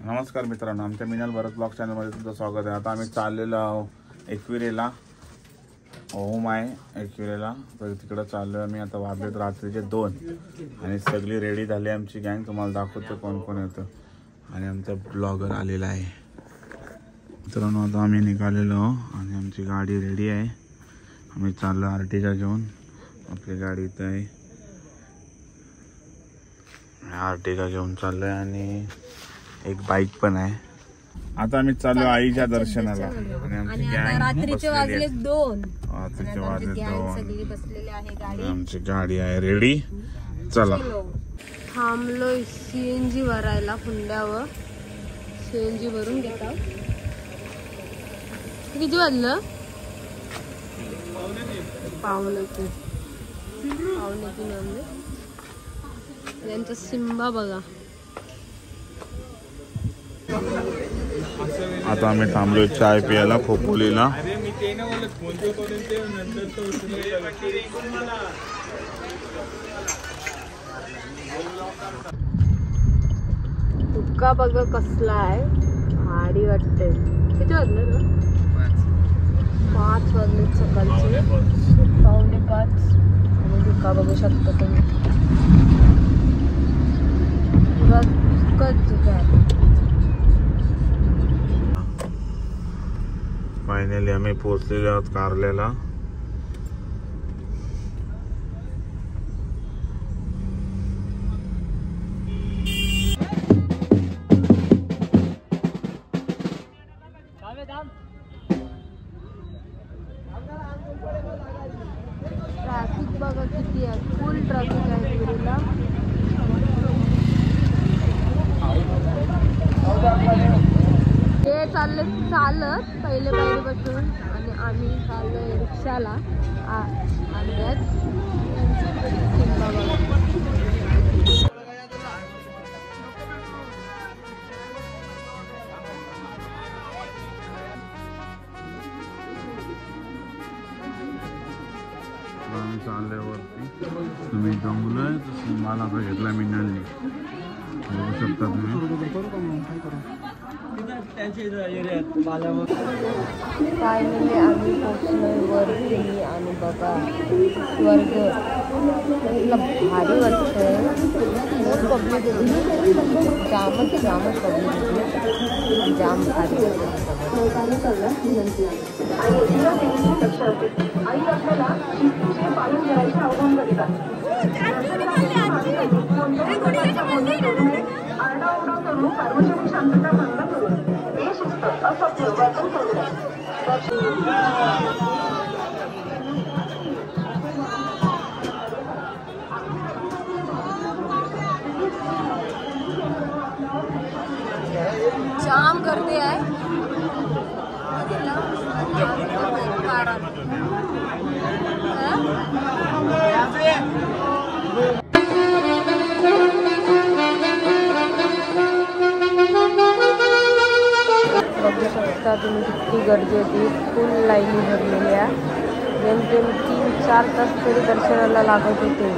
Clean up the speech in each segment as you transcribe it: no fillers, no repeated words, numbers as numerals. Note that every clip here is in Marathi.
नमस्कार मित्रांनो, आमच्या मिनल भरत ब्लॉग चॅनलमध्ये तुमचं स्वागत आहे। आता आम्ही चाललेलो आहोत एकविरेला, होम आहे एकविरेला, तर तिकडं चाललो आम्ही। आता वाजलेत रात्रीचे 2 आणि सगळी रेडी झाली आमची गँग। तुम्हाला दाखवतो कोण कोण येतं आणि आमचा ब्लॉगर आलेला आहे। मित्रांनो आता आम्ही निघालेलो आणि आमची गाडी रेडी आहे। आम्ही चाललो आर्टिगा घेऊन। आपली गाडी इथं आहे, आर्टिगा घेऊन चाललोय आणि एक बाईक पण आहे। आता आम्ही चाललो आईच्या दर्शनाला आणि आमची गँग रात्रीचे वाजले 2 सगळी बसलेली आहे गाडी। आमची गाडी आहे रेडी, चला। थांबलोय सीएनजी भरायला पुंड्यावर, सीएनजी भरून घेता। किती वाजलं? पावणे 3 यांचा सिम्बा बघा। आता आम्ही थांबलोय चाय प्यायला खोपोलीला। तुका बघा कसला आहे, भारी वाटते। किती वाजले ना? 5 वाजले सकाळचे, 4:45। आणि तुका बघू शकता तुम्ही, पुरा धुकंच आहे। फायनली आम्ही पोहोचलेलो आहोत कारल्याला। ट्रॅफिक बघा किती आहे, फुल ट्रॅफिक आहे पुरीला। हे चालले चालत पहिले पायरीपासून आणि आम्ही चाललोय रिक्षाला। आम्ही चालल्यावरती तुम्ही जमलोय मला आता घेतला मिनलनी, बघू शकता तुम्ही। फायनली आम्ही पोहोचलोय वरती आणि बघा स्वर्ग इतका भारी वाटतंय। बहुत पब्लिक होती, जामच पब्लिक होती, जाम भारी। जाम गर्दी आहे। बघू शकता तुम्ही किती गर्दी होती, फुल लाईनी भरलेल्या। जेमतेम 3-4 तास तरी दर्शनाला लागत होते।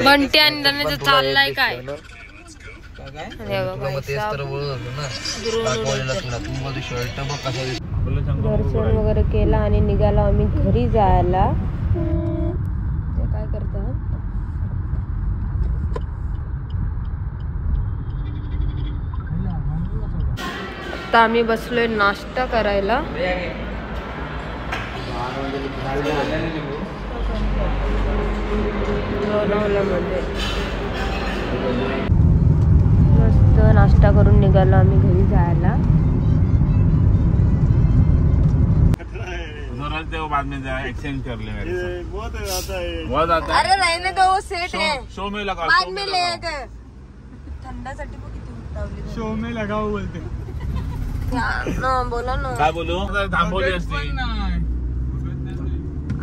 बंटी आणि धन्याचं चाललाय काय दर्शन वगैरे केलं आणि निघालो आम्ही घरी जायला. ते काय करता आता आम्ही बसलोय नाश्ता करायला. लोणावळ्यामध्ये मस्त नाश्ता करून निघालो आम्ही घरी जायला. बाद में एक्सचेंज कर ले मेरे से. बहुत आता है. अरे रहने दो वो सेट है. शो में लगा. बाद में ले गए. थंडासाठी पण किती उतावली. शो में लगाओ बोलते. ना बोला ना. काय बोलू थांबवली असती.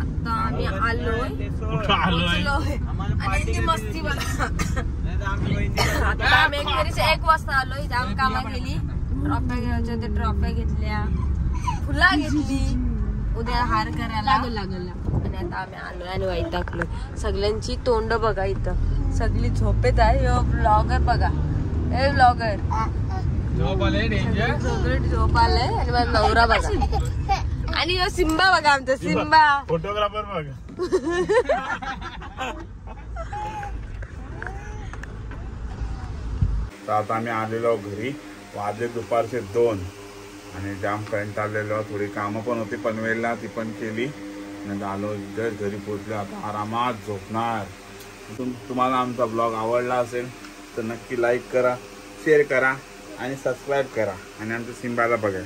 आता आम्ही आलोय आणि ती मस्ती बघा. आता आम्ही एक वाजता आलोय. जाम कामा केली. ट्रॉफ्या घ्यायच्या ते ट्रॉफ्या घेतल्या. फुला घेतली. उद्या हार करायला लागल. आणि आता आम्ही आलोय आणि वैतागलोय. सगळ्यांची तोंड बघा इथं. सगळी झोपेत आहे. ब्लॉगर बघा. हे ब्लॉगर झोप आलंय आणि माझा नवरा बघा. आणि सिम्बा बघा आमचा सिम्बा फोटोग्राफर बघा. तर आता आम्ही आलेलो घरी. वाजले दुपारचे 2 आणि जाम कंटाळलेलो. थोडी कामं पण होती पनवेलला ती पण केली. नंतर आलो जस्ट घरी पोहोचलो. आता आरामात झोपणार. तुम्हाला आमचा ब्लॉग आवडला असेल तर नक्की लाईक करा, शेअर करा आणि सबस्क्राईब करा आणि आमच्या सिम्बाला बघा.